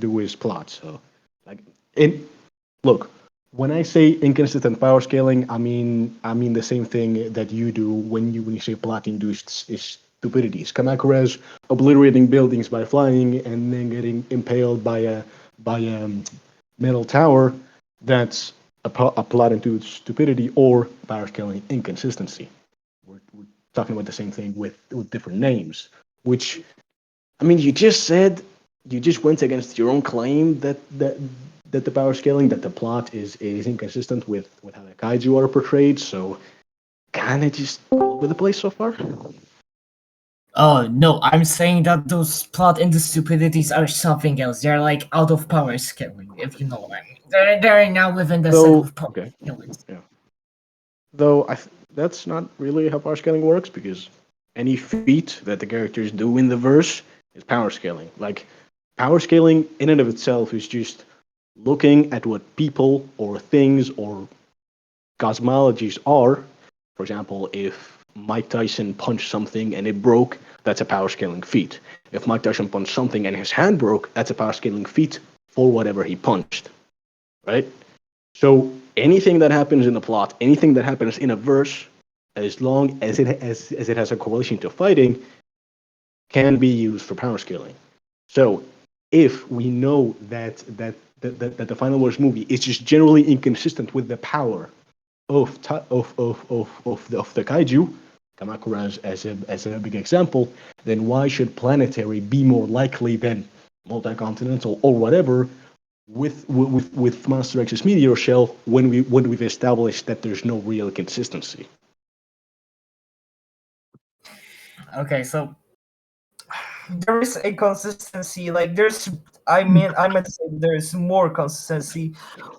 do is plot. So, like, in look, when I say inconsistent power scaling, I mean the same thing that you do when you say plot induced is stupidities. Kamakure's obliterating buildings by flying and then getting impaled by a metal tower. That's a plot induced stupidity or power scaling inconsistency. We're talking about the same thing with different names. Which I mean, you just went against your own claim that the power scaling, that the plot is inconsistent with how the kaiju are portrayed. So kind of just all over the place so far. Oh no, I'm saying that those plot into stupidities are something else. They're like out of power scaling, if you know what I mean. They're now within the set Though, of power okay, scaling. yeah. Though that's not really how power scaling works because any feat that the characters do in the verse is power scaling. Like power scaling in and of itself is just looking at what people or things or cosmologies are. For example, if Mike Tyson punched something and it broke, that's a power scaling feat. If Mike Tyson punched something and his hand broke, that's a power scaling feat for whatever he punched, right? So anything that happens in the plot, anything that happens in a verse, as long as it has a correlation to fighting, can be used for power scaling. So if we know that the Final Wars movie is just generally inconsistent with the power of the kaiju, Kamakura as a big example, then why should planetary be more likely than multi-continental or whatever with Monster X's meteor shell when we've established that there's no real consistency? Okay, so there is a consistency. Like I meant to say there's more consistency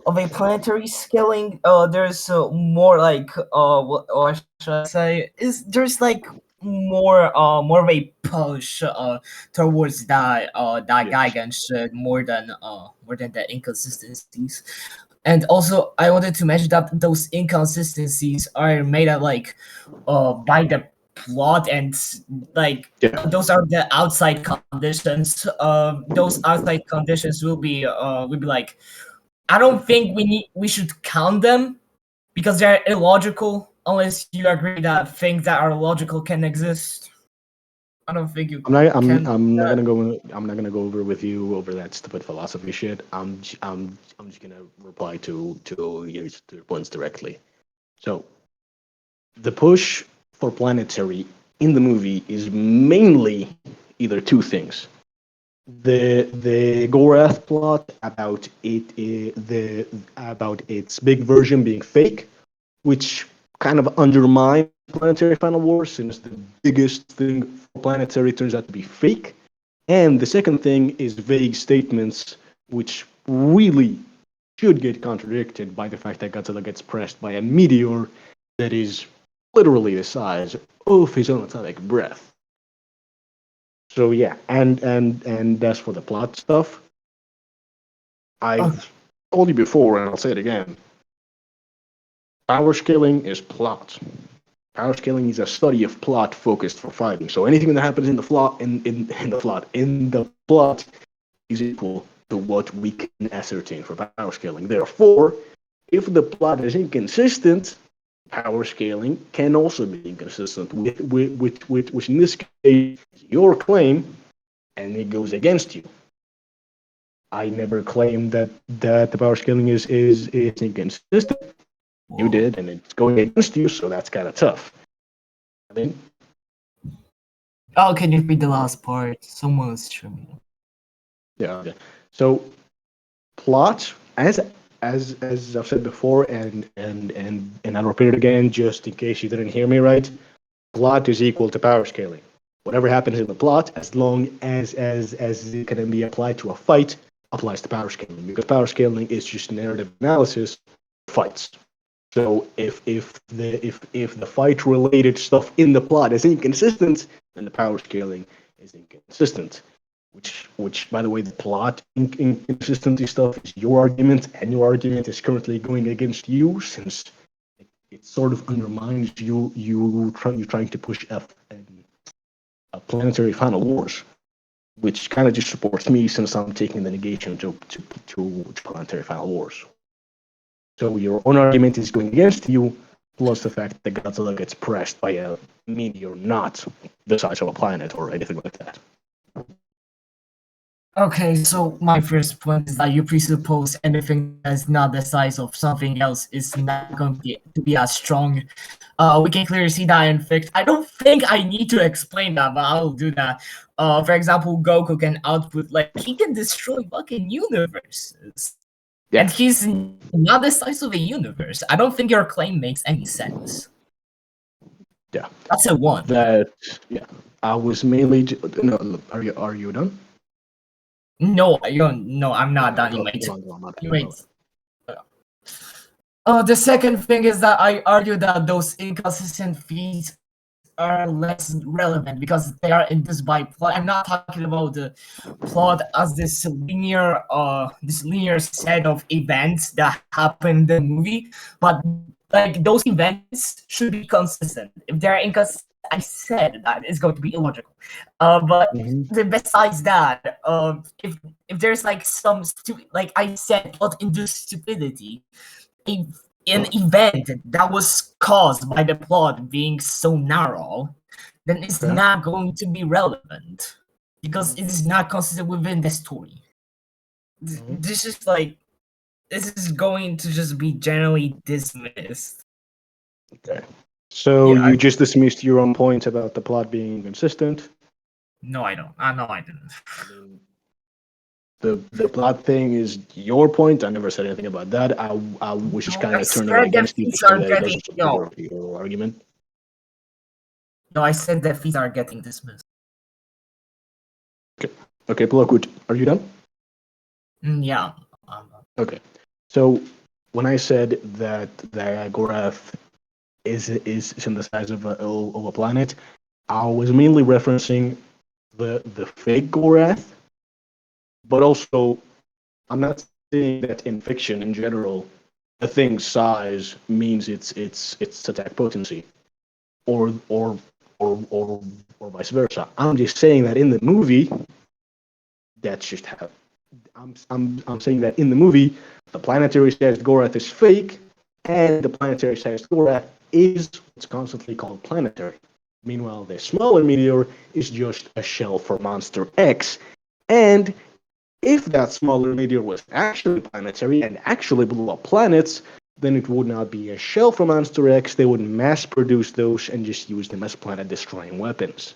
of a planetary scaling. There's more like what should I say? Is there's like more of a push towards that Yes. Gigan more than the inconsistencies. And also, I wanted to mention that those inconsistencies are made up like by the plot and like Yeah. those are the outside conditions. Those outside conditions will be like I don't think we should count them because they're illogical unless you agree that things that are logical can exist. I don't think you I'm not. I'm. can. I'm not gonna go. I'm not gonna go over with you over that stupid philosophy shit. I'm just gonna reply to your points directly. So the push for planetary in the movie is mainly either two things: the Gorath plot about about its big version being fake, which kind of undermines Planetary Final War since the biggest thing for Planetary turns out to be fake. And the second thing is vague statements, which really should get contradicted by the fact that Godzilla gets pressed by a meteor that is literally the size of his own atomic breath. So yeah, and as for the plot stuff, Oh, I've told you before, and I'll say it again. Power scaling is plot. Power scaling is a study of plot focused for fighting. So anything that happens in the plot in the plot is equal to what we can ascertain for power scaling. Therefore, if the plot is inconsistent, power scaling can also be inconsistent with which in this case is your claim, and it goes against you. I never claimed that the power scaling is inconsistent. You whoa. did, and it's going against you, so that's kind of tough. I mean, Oh, can you read the last part? Someone's streaming. yeah. Okay. So plot, as I've said before, and I'll repeat it again just in case you didn't hear me right. Plot is equal to power scaling. Whatever happens in the plot, as long as it can be applied to a fight, applies to power scaling because power scaling is just narrative analysis of fights. So if the fight related stuff in the plot is inconsistent, then the power scaling is inconsistent. Which by the way, the plot inconsistency stuff is your argument, and your argument is currently going against you since it sort of undermines you're trying to push a planetary final wars. which kind of just supports me since I'm taking the negation to planetary final wars. So your own argument is going against you, plus the fact that Godzilla gets pressed by a meteor not the size of a planet or anything like that. Okay, so my first point is that you presuppose anything that is not the size of something else is not going to be as strong. We can clearly see that in fact. I don't think I need to explain that, but I'll do that. For example, Goku can output, like, he can destroy fucking universes. Yeah. And he's not the size of a universe. I don't think your claim makes any sense. Yeah. That's a one. That yeah. I was mainly no. Are you done? No, you don't. No, I'm not done. You Go, wait. go on, go on, my bad, You my wait. bad. The second thing is that I argue that those inconsistent feats are less relevant because they are induced by plot. I'm not talking about the plot as this linear set of events that happen in the movie, but like those events should be consistent. If they're inconsistent, I said that it's going to be illogical. But Mhm. besides that, if there's like some like I said, plot-induced stupidity, a, an event that was caused by the plot being so narrow, then it's Okay. not going to be relevant because it is not consistent within the story. Mhm. This is like this is going to just be generally dismissed. Okay. So Yeah, you just dismissed your own point about the plot being inconsistent. no, I don't. I know I didn't. I mean, the plot thing is your point. I never said anything about that. I was just No, kind I of turning it said that against you to feats say are that it getting doesn't support no. your argument. No, I said that feats are getting dismissed. Okay. Okay, Plokute, are you done? Yeah. Okay. So when I said that the Gorath is in the size of a planet, I was mainly referencing the fake Gorath, but also I'm not saying that in fiction in general, a thing's size means its attack potency, or or or vice versa. I'm just saying that in the movie, that's just how. I'm saying that in the movie, the planetary sized Gorath is fake, and the planetary sized Gorath is what's constantly called planetary. Meanwhile, the smaller meteor is just a shell for Monster X, and if that smaller meteor was actually planetary and actually blew up planets, then it would not be a shell from Monster X. They would mass produce those and just use them as planet destroying weapons.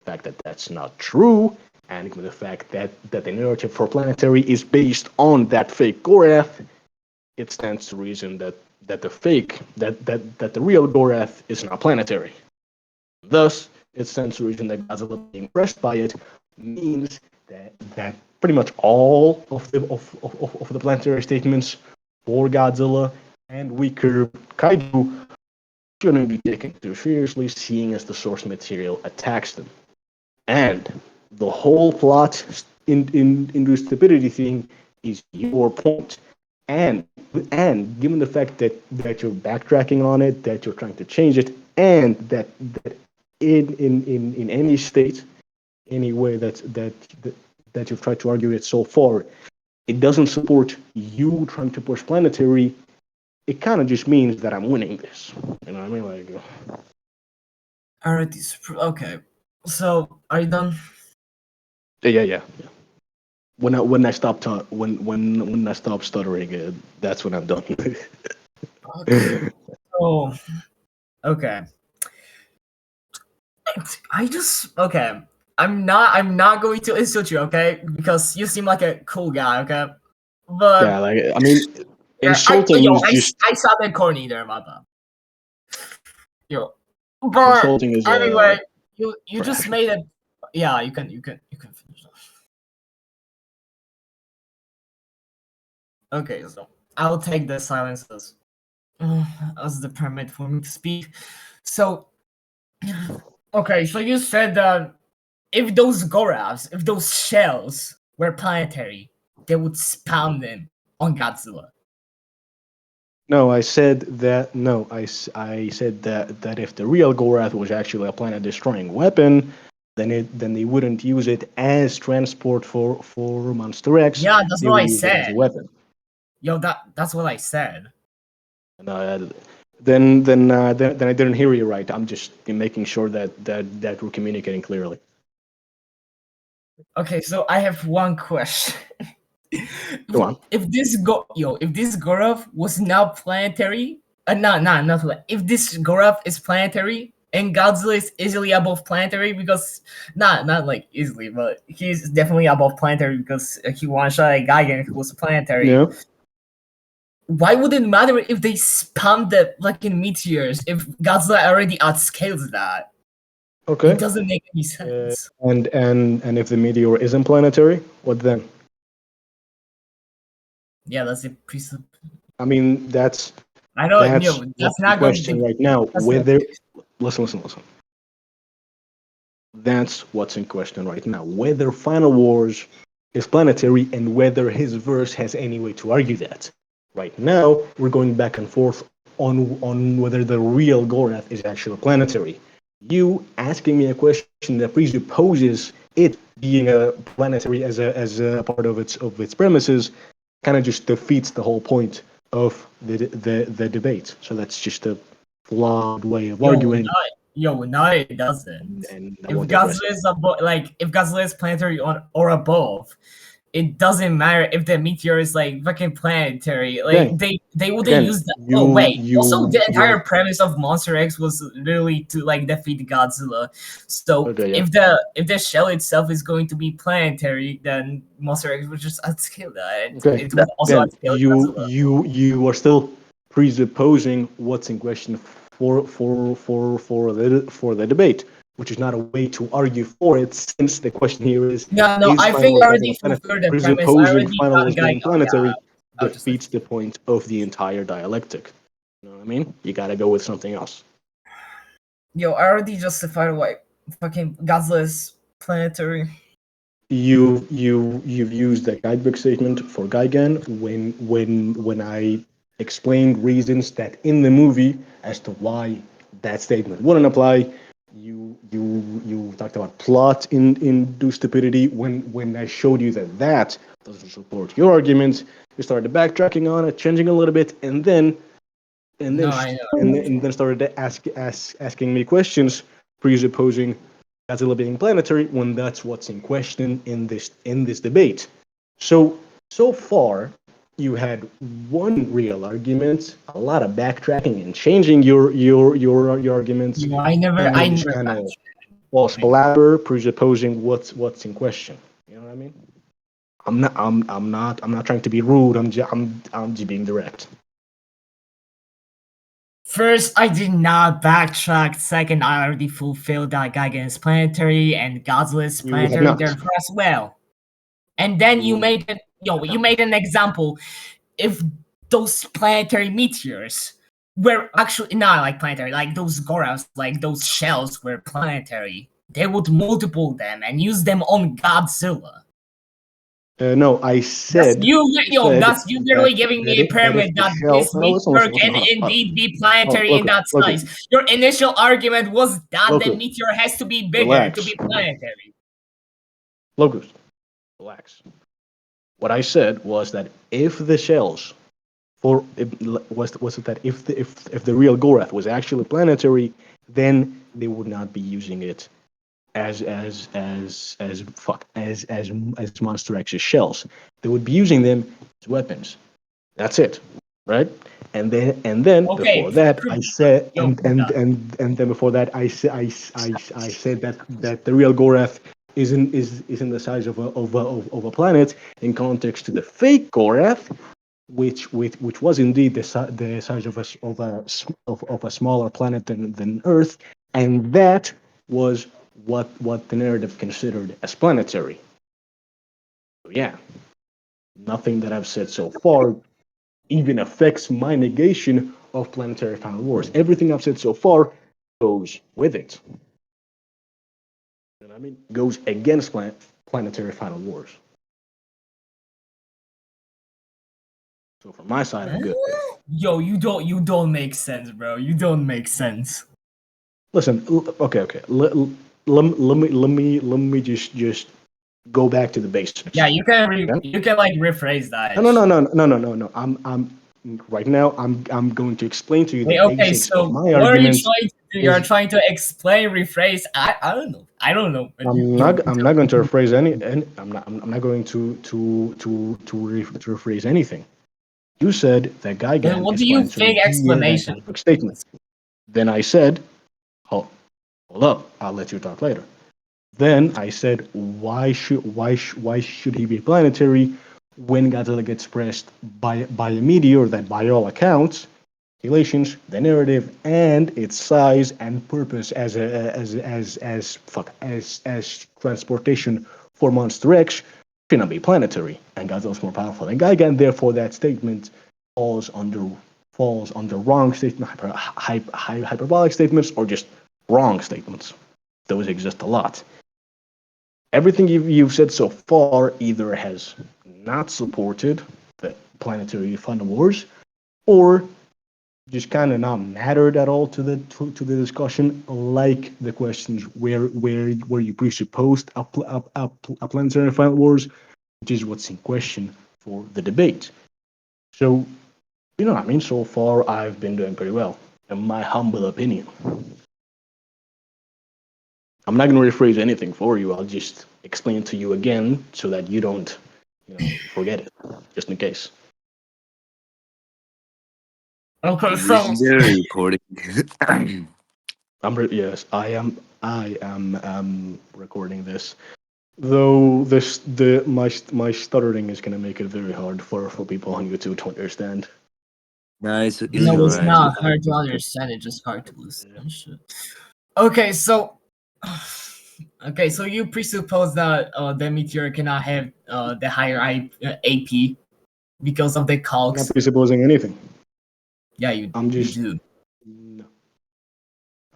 The fact that that's not true, and given the fact that the narrative for planetary is based on that fake Gorath, it stands to reason that the fake, that the real Gorath is not planetary. Thus, it stands to reason that Godzilla being impressed by it means that pretty much all of the planetary statements for Godzilla and weaker kaiju shouldn't be taken too seriously, seeing as the source material attacks them. And the whole plot in stupidity thing is your point. And and given the fact that you're backtracking on it, that you're trying to change it, and that in any state, any way that you've tried to argue it so far, it doesn't support you trying to push planetary. It kind of just means that I'm winning this. You know what I mean? Like, Alright, okay. So, are you done? yeah. When I stop when I stop stuttering, that's when I'm done. Okay. So, okay. I just okay. I'm not going to insult you, okay? Because you seem like a cool guy, okay? Yeah, But like I mean, yeah, I insulting yo, is just I sounded corny there, my bad. Yo. But insulting is anyway, you just trash. made it. Yeah, you can finish. Okay, so I'll take the silence as the permit for me to speak. So okay, so you said that if those Goraths, if those shells were planetary, they would spawn them on Godzilla. No, I said that. No, I said that if the real Gorath was actually a planet-destroying weapon, then they wouldn't use it as transport for Monster X. Yeah, that's They what would I use it as a said. weapon. Yo, that's what I said. And then I didn't hear you right. I'm just making sure that we're communicating clearly. Okay, so I have one question. Go on. If this Gorath was not planetary, if this Gorath is planetary and Godzilla is easily above planetary because not like easily, but he's definitely above planetary because he one shot a Gigan who was planetary. Yeah. Why would it matter if they spam the like in meteors if Godzilla already outscales that? It Okay. doesn't make any sense. And if the meteor isn't planetary, what then? Yeah, that's a I mean, I know, that's no, that's what's in not going question to. right now. That's not. Whether listen. That's what's in question right now. Whether Final Wars is planetary and whether his verse has any way to argue that. Right now, we're going back and forth on whether the real Gorath is actually planetary. You asking me a question that presupposes it being a planetary as a part of its premises kind of just defeats the whole point of the debate. So that's just a flawed way of arguing, No, it doesn't. and I If won't address Godzilla it. is above, like if Godzilla is planetary on or above, it doesn't matter if the meteor is like fucking planetary. Like Okay. they wouldn't Again, use that. Oh you wait. Also, you the you entire premise of Monster X was literally to like defeat Godzilla. So okay, yeah. if the shell itself is going to be planetary, then Monster X would just outscale that. Okay. It would also Again, outscale Godzilla. you are still presupposing what's in question for the debate, which is not a way to argue for it, since the question here No, is I Final think I Wars already Godzilla planetary? fulfilled the premise. I Presupposing already Final got Wars being Geico. Yeah, planetary I'll just let defeats the point of the entire dialectic. You know what I mean? You got to go with something else. Yo, I already justified why fucking Godzilla is planetary. You've used the guidebook statement for Gigan when I explained reasons that in the movie as to why that statement wouldn't apply. You talked about plot in stupidity when I showed you that doesn't support your arguments. You started backtracking on it, changing a little bit, No, I know. and then started to asking me questions, presupposing Godzilla being planetary when that's what's in question in this debate. So far, you had one real argument, a lot of backtracking and changing your arguments, Yo, and I then just never kind of false backtracked. blabber, presupposing what's in question. You know what I mean? I'm not trying to be rude. I'm just being direct. First, I did not backtrack. Second, I already fulfilled that Gigan's planetary and Godzilla's You have planetary not. therefore as well. And then You have you not. made an example. If those planetary meteors were actually not like planetary, like those Goraths, like those shells were planetary, they would multiple them and use them on Godzilla. No, That's you literally giving me a that if permit the that shell. this No, meteor listen. can Hold on. indeed be Hold on. planetary in that Look, size. Your initial argument was that the Locust, meteor has to be bigger to relax. be planetary. Locust, relax. What I said was that if the shells for was it that if the real Gorath was actually planetary, then they would not be using it as Monster X's shells. They would be using them as weapons. That's it, right? And then Okay, before that, I said, prove that. and then before that, I said that the real Gorath is in the size of a planet in context to the fake Gorath, which was indeed the size of a smaller planet than Earth, and that was what the narrative considered as planetary. So yeah, nothing that I've said so far even affects my negation of planetary final wars. Everything I've said so far goes with it. You know what I mean? Goes against planetary final wars. So from my side, I'm good. Yo, you don't make sense, bro. You don't make sense. Listen, okay. let me just go back to the basics. Yeah, Okay? you can like rephrase that. No. I'm right now. I'm going to explain to you the Wait, okay, basics of so my what are you arguments. trying to do? You're Is trying to explain, rephrase. I don't know. I don't know. I'm not going to rephrase any I'm not going to rephrase anything. You said that Then Gigan what is do you planetary think via that explanation? direct statement. Then I said, hold up, I'll let you talk later. Then I said, why should he be planetary when Godzilla gets pressed by a meteor that, by all accounts, calculations, the narrative, and its size and purpose as transportation for Monster X should not be planetary, and Godzilla's more powerful than Gigan. Therefore, that statement falls under wrong statement, hyperbolic statements, or just wrong statements. Those exist a lot. Everything you've said so far either has not supported the planetary fun wars, or just kind of not mattered at all to the discussion, like the questions where you presupposed a planetary fun wars, which is what's in question for the debate. So, you know what I mean? So far, I've been doing pretty well, in my humble opinion. I'm not going to rephrase anything for you. I'll just explain it to you again so that you don't, forget it, just in case. Okay, I'm so legendary recording. Yes, I am recording this. Though my stuttering is going to make it very hard for people on YouTube to understand. Nice, it's no, it's alright. not hard to understand. It's just hard to listen and shit. Okay, so okay, so you presuppose that the meteor cannot have the higher AP because of the I'm not cogs. presupposing anything. Yeah, I'm you just do. no.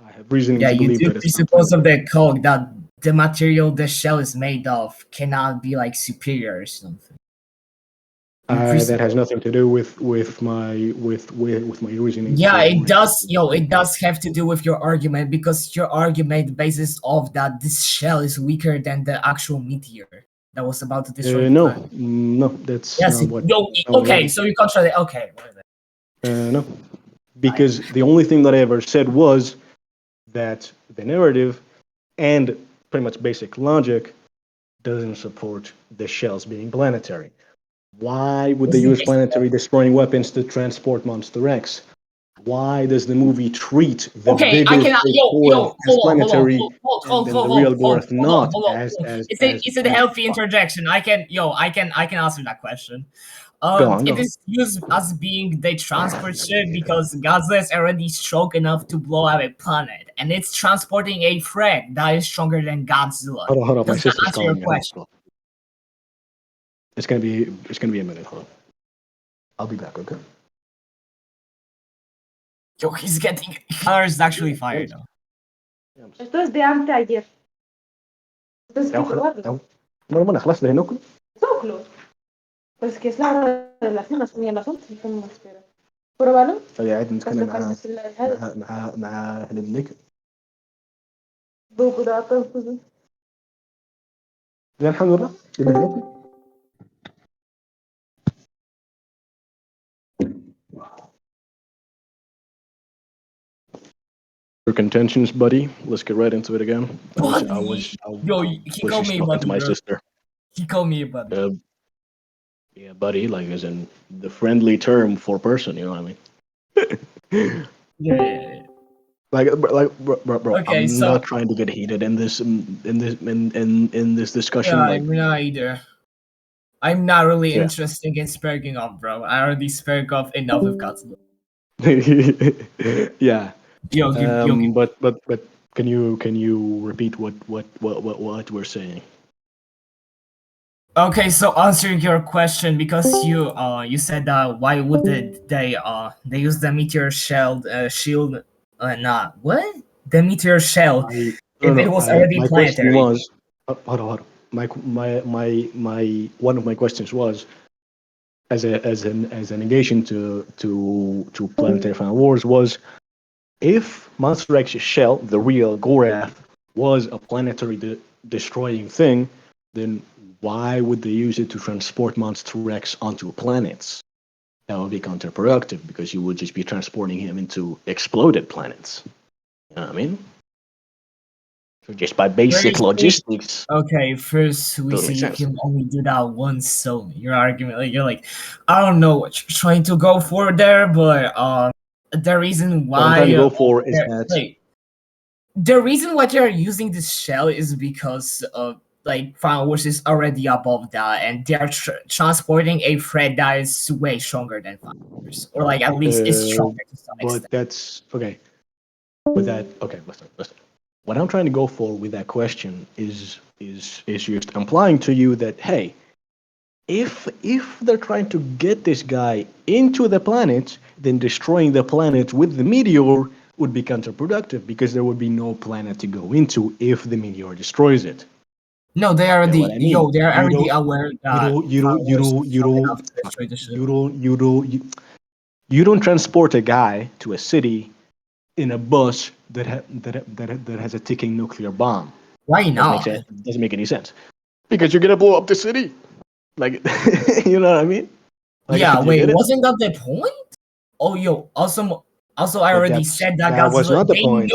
I have reasoning Yeah, to you believe do that it's not presuppose of planetary. the cog that the material the shell is made of cannot be like superior or something. You That has presuppose. nothing to do with my reasoning Yeah, it for does. Yo, it does have to do with your argument because your argument basis off that this shell is weaker than the actual meteor that was about to destroy the no, planet. no, that's Yes. not what. That's not what I Okay. argued. So you contradict. Okay. Whatever. No, I, because the only thing that I ever said was that the narrative and pretty much basic logic doesn't support the shells being planetary. Why would they this is use basic. planetary destroying weapons to transport Monster X? Why does the movie treat the Okay, I vigorous can. Gorath as Hold on, planetary and then the real Gorath not as Is it a healthy fuck? interjection? I can answer that question. Go on, go It on. is used as being the transport ship because Godzilla is already strong enough to blow up a planet, and it's transporting a threat that is stronger than Godzilla. Hold on. My Does that sister's answer your calling me. question? Hold on. It's gonna be a minute. Hold on. I'll be back. Okay. Yo, he's getting. Connor is actually fired. Esto es de anteayer. Esto es que probarlo. bueno, خلاص ده ناكل. Soplo. Pues que es la hora de la cena, son ya las 11. ¿Cómo más espera? Pruébalo. قاعد بس نتكلم لو كان مثل هذا مع هنبنك. بوكو ده أطلق الحمد لله. Your contentions, buddy. Let's get right into it again. Buddy, yo, he Was called just me talking to buddy, my bro. sister. He called me buddy. Yeah, buddy, like as in the friendly term for person. You know what I mean? Yeah. Bro, Okay, I'm so not trying to get heated in this discussion. yeah, Like, I'm not either. I'm not really yeah. interested in sparking off, bro. I already spark off enough with Godzilla. Yeah. Yo, give. But can you repeat what we're saying? Okay, so answering your question, because you said that why would they use the meteor shell shield not what the meteor shell I no if no. it was already My question planetary? was hold on. My one of my questions was as a negation to planetary final wars was if Monster X's shell, the real Gorath, was a planetary destroying thing, then why would they use it to transport Monster X onto planets? That would be counterproductive because you would just be transporting him into exploded planets. You know what I mean? So just by basic First, logistics, okay, first we doesn't see make you sense. can only do that once. So your argument, like you're like, I don't know what you're trying to go for there, but the reason What I'm trying to why, go for is that wait, the reason why they're using this shell is because like Final Wars is already above that, and they're transporting a threat that is way stronger than Final Wars, or like at least it's uh, stronger to some but extent. that's okay. With that, okay, listen. What I'm trying to go for with that question is just implying to you that hey, if they're trying to get this guy into the planet, then destroying the planet with the meteor would be counterproductive because there would be no planet to go into if the meteor destroys it. No, they Get what already, I mean? they're You already don't, aware you that don't, you Final don't, you Wars is don't, you strong don't, enough to destroy the ship. you don't transport a guy to a city in a bus that has a ticking nuclear bomb. Why Doesn't make not? sense. Doesn't make any sense because you're gonna blow up the city. Like, you know what I mean? Like, Yeah, do you wait, get it? wasn't that the point? Oh, yo, also I But already said that that was Godzilla. not the point.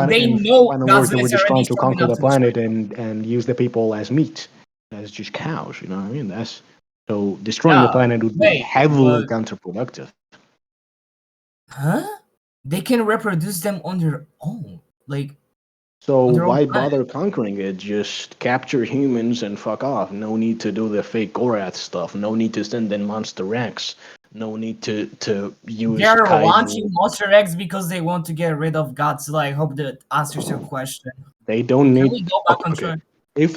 They In know final words, they Godzilla were is just already trying to strong conquer enough the to destroy planet them. and use the people as meat, as just cows. You know what I mean? That's so destroying the Yeah, planet would be wait, heavily but counterproductive. huh? They can reproduce them on their own, like So on their own why planet. bother conquering it? Just capture humans and fuck off. No need to do the fake Gorath stuff. No need to send in Monster X. No need to use They're launching kaiju. Monster X because they want to get rid of Godzilla. I hope that answers your question. They don't Can need. we go back Okay, on okay. track? If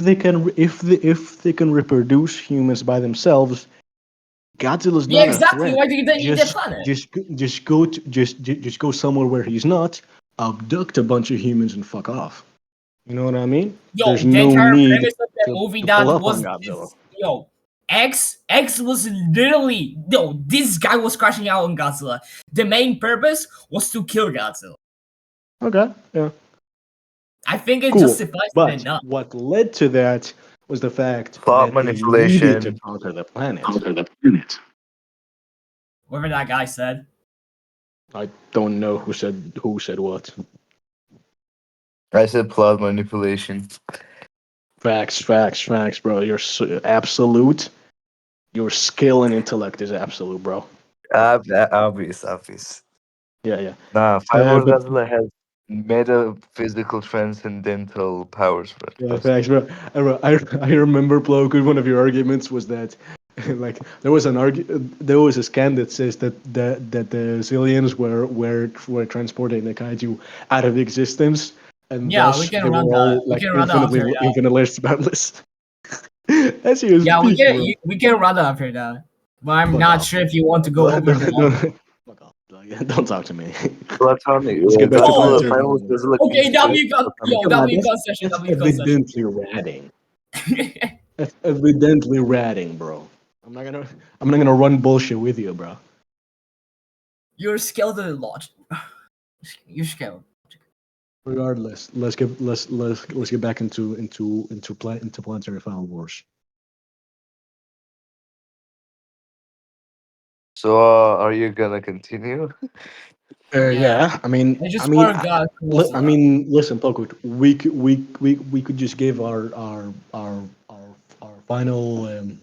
they can reproduce humans by themselves, Godzilla's Yeah, not a exactly. threat. Why do you need the Just planet? just go somewhere where he's not. Abduct a bunch of humans and fuck off. You know what I mean? Yo, There's the no entire need premise of the movie to pull that up on was Godzilla. this, yo, X was literally this guy was crashing out on Godzilla. The main purpose was to kill Godzilla. Okay, yeah, I think it cool. justifies it But enough. what led to that was the fact Plot that they needed to manipulation. conquer the planet. Whatever that guy said. I don't know who said what. I said plot manipulation. Facts, bro. You're absolute. Your skill and intellect is absolute, bro. Obvious. Yeah, yeah. Nah, Final But Godzilla has metaphysical transcendental powers, bro. yeah, Trust facts, bro. I remember Plokute. One of your arguments was that, like, there was a scan that says that the Zillions were transporting the kaiju out of existence, and Yeah, we thus can they run were that. all We like can run that after that. infinite boundless. That's just Yeah, peak, bro. we can run that after that. But I'm Fuck not off. sure if you want to go Don't, over the don't, log. fuck off. Like, don't talk to me. Platonic. Let's get back to Yo! planetary Final development. Godzilla Okay, means platonic. yo, Come on, W concession, that's W concession. evidently ratting. That's evidently ratting, bro. I'm not gonna run bullshit with you, bro. You're skeleton logic. You're skeleton. Regardless, let's get back into planetary final wars. So, are you gonna continue? Yeah. Yeah, I just want to go close I enough. mean, listen, Plokut, we could just give our final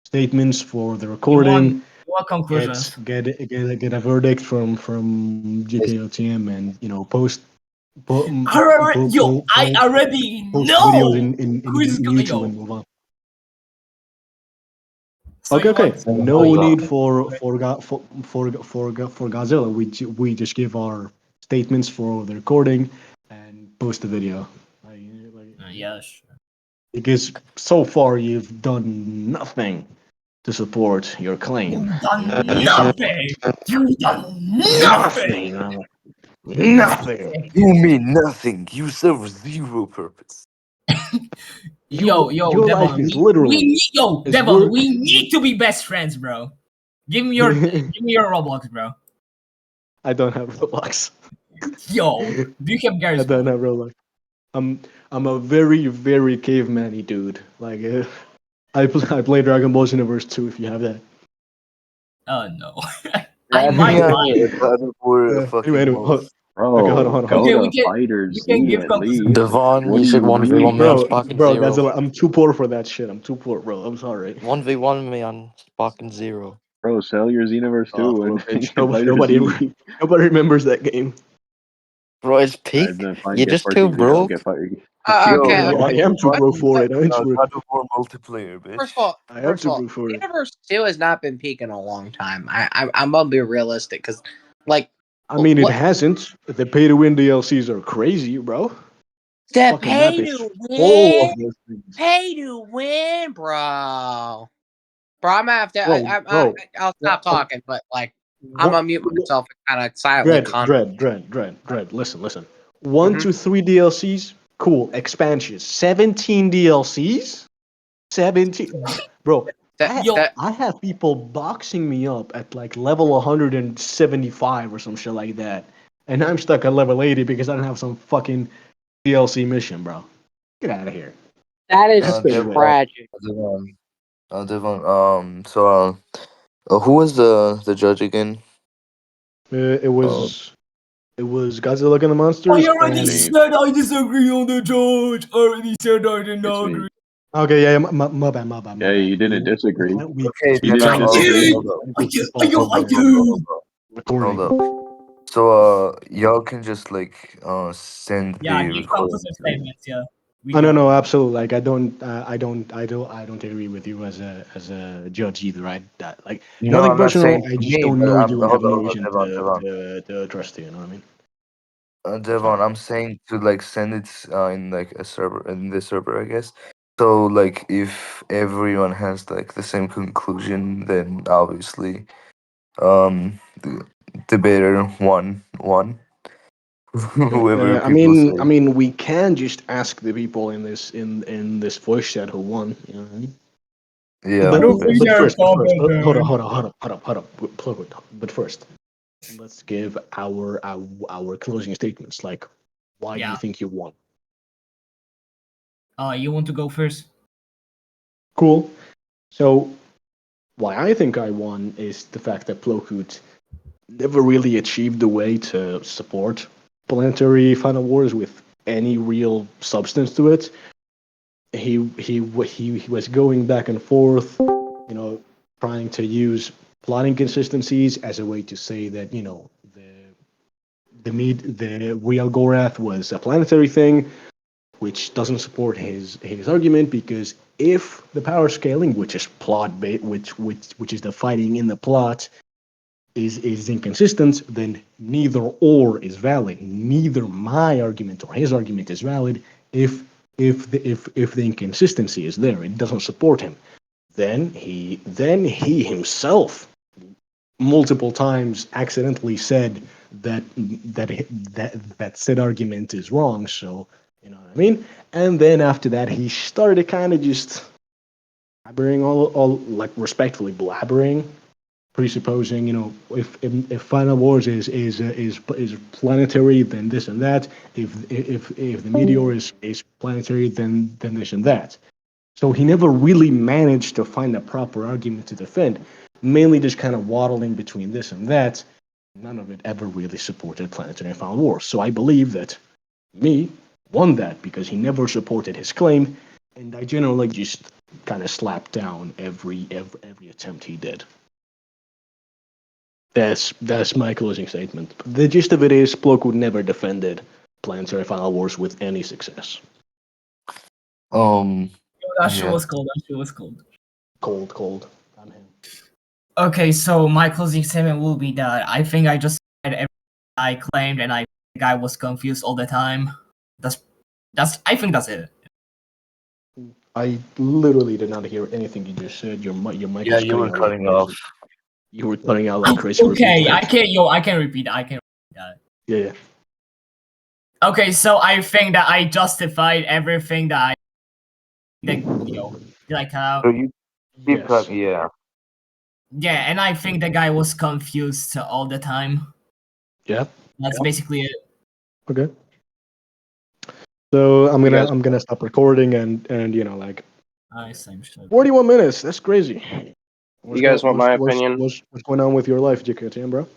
statements for the recording. You want conclusions. Get a verdict from Yes. GKOTM and po- I already post the videos know who's in gonna YouTube go. and move on. So you Okay. want No Hold need on. for Godzilla. We just give our statements for the recording and post the video. yeah, sure. Because so far you've done nothing to support your claim. You've done nothing. You've done nothing. Nothing. Nothing. You mean nothing. You serve zero purpose. Yo, Your life Devon, is literally is Devon, work. we need to be best friends, bro. Give me your Roblox, bro. I don't have Roblox. Yo, do you have I Gary's don't phone? have Roblox. I'm I'm a very, very caveman-y dude. Like, I play Dragon Ball Xenoverse 2 if you have that. Oh no. I Add might me on buy it. God of War Anyway, fucking most. okay, hold on, Bro, hold on, hold go on. Okay, to Fighter we can Z give at compensation. least. Devon, What you do should you 1v1 me on Bro, Sparking bro, Zero. Godzilla, I'm too poor for that shit. I'm too poor, bro. I'm sorry. 1v1 me on Sparking Zero. Bro, sell your Xenoverse 2 and Bitch, get Fighter nobody, Z. nobody remembers that game. Bro, it's Alright, peak. then fine, You're get just too Sparky Z. I'll broke. get Fighter. Yo, Okay, Yeah, I okay. am too What, broke for what, it. It's true. God of War multiplayer, first bitch. of all, I am too broke for it. Universe 2 has not been peaking a long time. I'm gonna be realistic because, like, I mean, it what hasn't. The pay-to-win DLCs are crazy, bro. the Fucking map pay is to full of win, those things. pay to win, bro. Bro, I'm gonna have to. Bro. I'll Yeah, stop talking, but like, I'm what, gonna mute myself and kind of silently Dread, con. Dread, Dread, Dread, Dread. Listen. One Mhm. to three DLCs, cool. Expansions, 17 DLCs, 17. Bro, That Yo, that I have people boxing me up at like level 175 or some shit like that, and I'm stuck at level 80 because I don't have some fucking DLC mission, bro. Get out of here. that That's is pretty Devon, rare. tragic. Devon, so, who was the judge again? Uh, it Uh, was it was Godzilla and the I Monsters already and Me. said I disagree on the judge. I already said I did It's not me. agree. okay, yeah, my bad, my bad, my Yeah, bad. you didn't disagree. okay, You We didn't can't Devon, do I this. disagree. did. hold up, We I put did. people Yo, on I hold up, the hold up, do. hold up, hold recording. up. So, y'all can just like send Yeah, the give recording composite to me. statements. Yeah, we Oh no, can. no, absolutely. Like I don't agree with you as a judge either. Like No, nothing I'm not personal. saying I to just me, don't but know I'm you and have hold on, no hold on, reason Devon, Devon. to trust you. You know what I mean? Devon, I'm saying to like send it in like a server in the server, I guess. So like if everyone has like the same conclusion, then obviously the debater won. Okay. Whoever I people mean, say. we can just ask the people in this voice chat who won. You know what I mean? Yeah, But The okay. winner first, hold on, composite. hold on. But first, let's give our closing statements. Like, why do you Yeah. think you won? You want to go first? Cool. So why I think I won is the fact that Plokute never really achieved the way to support planetary final wars with any real substance to it. He was going back and forth, trying to use plot inconsistencies as a way to say that the real Gorath was a planetary thing, which doesn't support his argument because if the power scaling, which is plot bait, which is the fighting in the plot, is inconsistent, then neither or is valid. Neither my argument or his argument is valid if the inconsistency is there. It doesn't support him. Then he himself multiple times accidentally said that that said argument is wrong. So you know what I mean. And then after that, he started kind of just blabbering, all like respectfully blabbering, presupposing, if Final Wars is planetary, then this and that. If the meteor is planetary, then this and that. So he never really managed to find a proper argument to defend, mainly just kind of waddling between this and that. None of it ever really supported planetary Final Wars. So I believe that me won that because he never supported his claim, and I generally just kind of slapped down every attempt he did. That's my closing statement. The gist of it is Plokute never defended Planetary Final Wars with any success. Um, Yo, that shit yeah. was cold. That shit was cold. Cold. I'm him. Okay, so my closing statement will be that I think I just said everything I claimed, and I think I was confused all the time. That's. I think that's it. I literally did not hear anything you just said. Your mic Yeah, was you cutting were out like cutting off. crazy. You were cutting out like crazy. Repeat Okay, that. I can repeat that. I can repeat that. Yeah. Okay, so I think that I justified everything like So you keep Yes. talking. Yeah. yeah, and I think the guy was confused all the time. Yeah. That's basically it. Okay. So You guys- I'm gonna stop recording and like Same shit. 41 minutes. That's crazy. You guys want my opinion? What's going on with your life, JKTM, bro?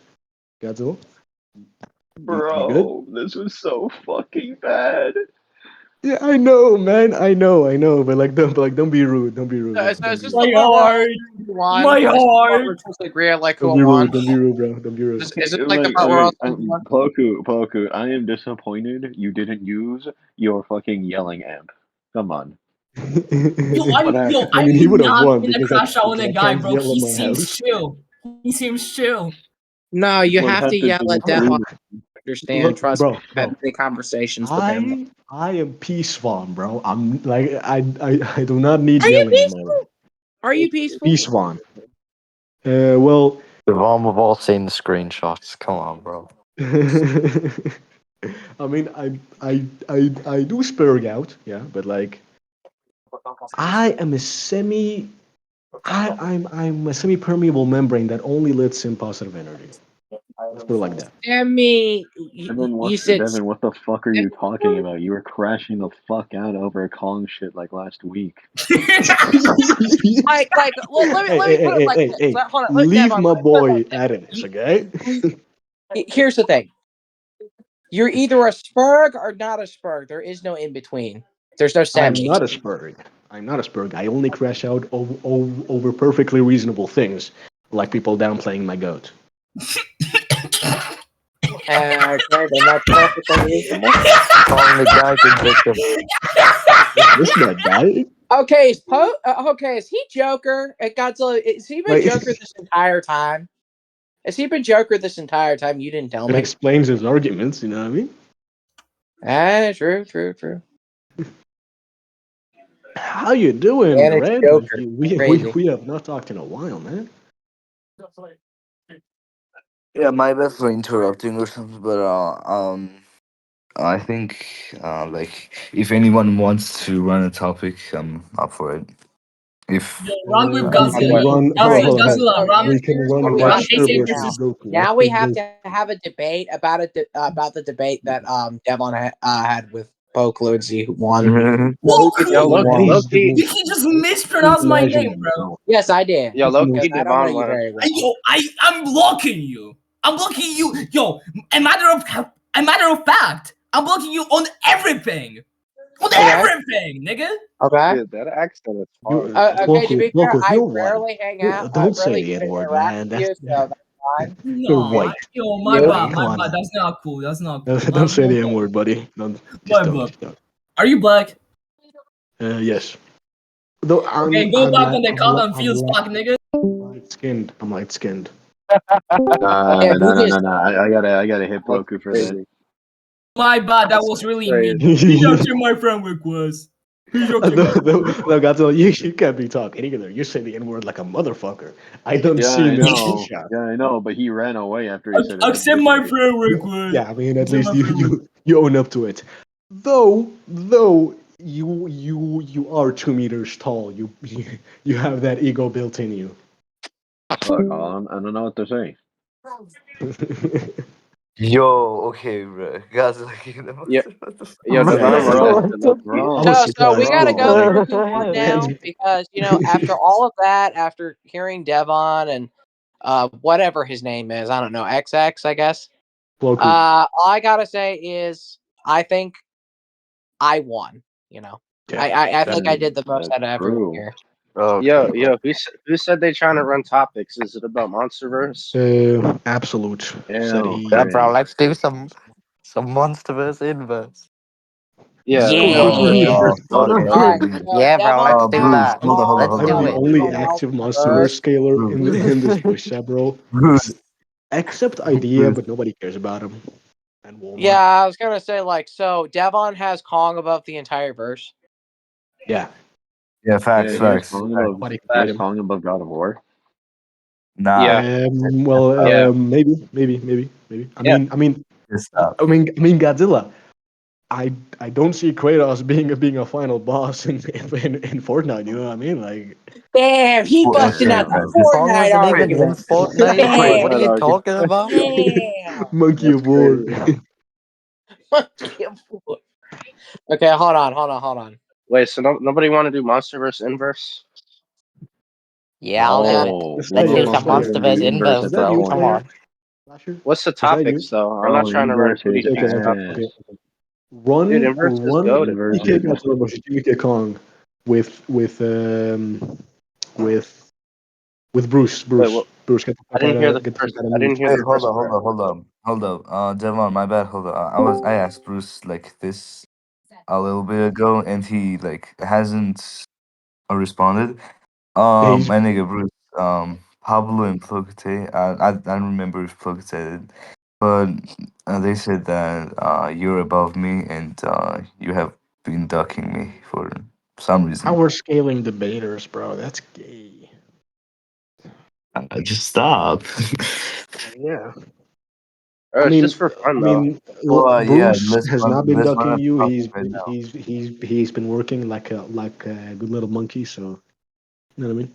Godzilla? You good? Bro, this was so fucking bad. Yeah, I know, man. I know. But don't be rude. Don't be rude. Bro. So is this Don't the be My part where heart. who won? My Is this the part heart. where we're supposed to agree on like who don't be won? rude. Don't be rude, bro. Don't be rude. Is this like the part where I was won? Plokute, I am disappointed you didn't use your fucking yelling amp. Come on. I mean, he would have won because I can't yell in my house. chill. He seems chill. No, you What have to happened yell to the at Devon. scream? Understand? Look, Trust bro, me. I've had many conversations with him. I am peaceful, bro. I'm like I do not need Are you yelling in my life. peaceful? Are you peaceful? Peaceful. Well, Devon, we've all seen the screenshots. Come on, bro. I mean, I do spurg out, yeah, but like I am a semi. I'm a semi-permeable membrane that only lets in positive energy. Let's put it like that. You said Devin, what the fuck are you talking about? You were crashing the fuck out over Kong shit like last week. well, let me put it like this. Hey, Hold on, leave Devon, my let me put it boy like this. at it, okay? Here's the thing. You're either a Spurg or not a Spurg. There is no in between. There's no I'm semi. not a Spurg. I'm not a Spurg. I only crash out over perfectly reasonable things, like people downplaying my goat. Okay, then that's perfectly reasonable. Calling the guy convicted. Is that guy? Okay, is he Joker? Godzilla, has he been Wait. Joker this entire time? Has he been Joker this entire time? You didn't tell It me. explains his arguments, you know what I mean? True. How you doing, And it's Red? Joker. We have not talked in a while, man. Yeah, my bad for interrupting or something, but I think like if anyone wants to run a topic, I'm up for it. If Run with We Godzilla. can run. All right, Hold on. Godzilla, run. We can run what we Watcher have to do versus now. Goku. Now Watcher we have versus- to have a debate about about the debate that Devon had with Plokute who won. Yo, Loki. He just mispronounced my name, bro. Yes, I did. Yo, Because I don't know you very well. I'm blocking you. I'm blocking you. Yo, a matter of fact, I'm blocking you on everything. On everything, nigga. Okay. Dude, that accent is You- hard. Okay, to be fair, Plokute, I you're white. rarely hang out. Don't say Really the N word, interact man. with you, so that's fine. You're white. Yo, my You- bad, Come on. That's not cool. That's not cool. Don't say the N word, buddy. Don't. My Just don't. bad. Just don't. Are you black? Yes. Though Okay, go back on the column fields, fuck nigga. light skinned. I'm light skinned. Yeah, No. you just- I gotta hit Roku for that. My bad, that was really mean. Crazy. He just my friend request. He just No, Godzilla, you can't be talking either. You say the N word like a motherfucker. I don't Yeah, see I the know. screenshot. Yeah, I know. But he ran away after he said it. Accept my friend request. Yeah, I mean, at Accept least my friend request. you own up to it. Though you are 2 meters tall. You have that ego built in you. Look, I don't know what to say. Yo, okay, bro. Guys, like, Yeah. what the fuck? Yo, Yeah, Devon, yeah. that's wrong. I was So we surprised. gotta too, go man. through who won now because after all of that, after hearing Devon and whatever his name is, I don't know, XX, I guess. Plokute. All I gotta say is I think I won. I think I did the most out of everyone true. here. Okay. Who said they trying to run topics? Is it about MonsterVerse? Absolute. Yeah, Said he. Yeah, bro, let's do some monsterverse inverse. Yeah. Yeah. All right, so Yeah, bro, Devon, let's do that. Let's I'm do the it. only active monsterverse scaler in this push chat, bro. Except idea, but nobody cares about him. And Walmart. Yeah, I was gonna say so Devon has Kong above the entire verse. Yeah. Yeah, facts. Nobody can beat him. Song above God of War. Nah. Yeah. Well, Yeah. maybe. I Yeah. mean, Godzilla. I don't see Kratos being a final boss in Fortnite. You know what I mean? Like, Damn, he Well, busted out the The song Fortnite wasn't even in argument. Fortnite. Damn. What are you talking about? Damn. Monkey of War. crazy. Okay, hold on. Wait, so nobody want to do Monsterverse Inverse? Yeah, I'll do it. Oh, Let's we Let's start need do here. to Let's some start split here. Monsterverse the inverse inverse, Is at that this bro. you, Come point. on. player? Slasher? What's the Is that you? topics though? I'm not Oh, trying to run inverse is booty Okay, cheeks okay, ass. topics. okay. Run Dude, Inverse is one goaded, Inverse bro. DK is Godzilla versus DK Kong with with with Bruce. Wait, Bruce. what? Bruce, get the I fuck out didn't hear of the get the fuck first. out of I mute. didn't hear Wait, the hold first up, hold part. up, hold up, hold up. Devon, my bad. Hold up. I asked Bruce like this a little bit ago, and he like hasn't responded. He's My nigga Bruce, Pablo and Plokute. I don't remember if Plokute did, but they said that you're above me and you have been ducking me for some reason. power scaling debaters, bro. That's gay. Just stop. Yeah. Oh, it's just for fun though. Well, yeah, Bruce has not been let's run ducking a you. topic right now. He's been working like a good little monkey. So you know what I mean.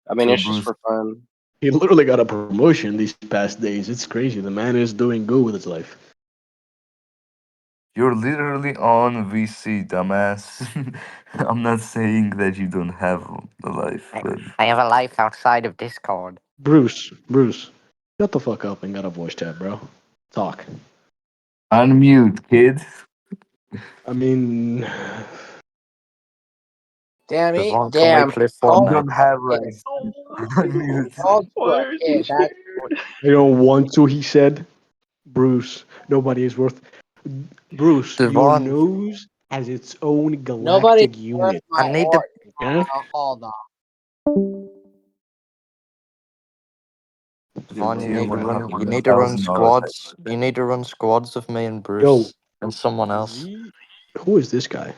I mean, So it's just Bruce, for fun. He literally got a promotion these past days. It's crazy. The man is doing good with his life. you're literally on VC, dumbass. I'm not saying that you don't have a life, but I have a life outside of Discord. Bruce, shut the fuck up and got a voice chat, bro. Talk. unmute, kid. I mean, Damn it. Devon, can we Damn. play You Called Fortnite? don't have you a like kid. Oh unmute. Called you a why are you kid. That's what. scared? I don't want to. He said, Bruce. Nobody is worth. Bruce, your Devon, nose has its own Nobody's galactic worth unit. I my need to. heart. Okay. Hold on. Dude, Devon, you you need to might have run. like You need to run $1,000 squads. You need to run squads with me and Yo, Bruce and someone else. who is this guy?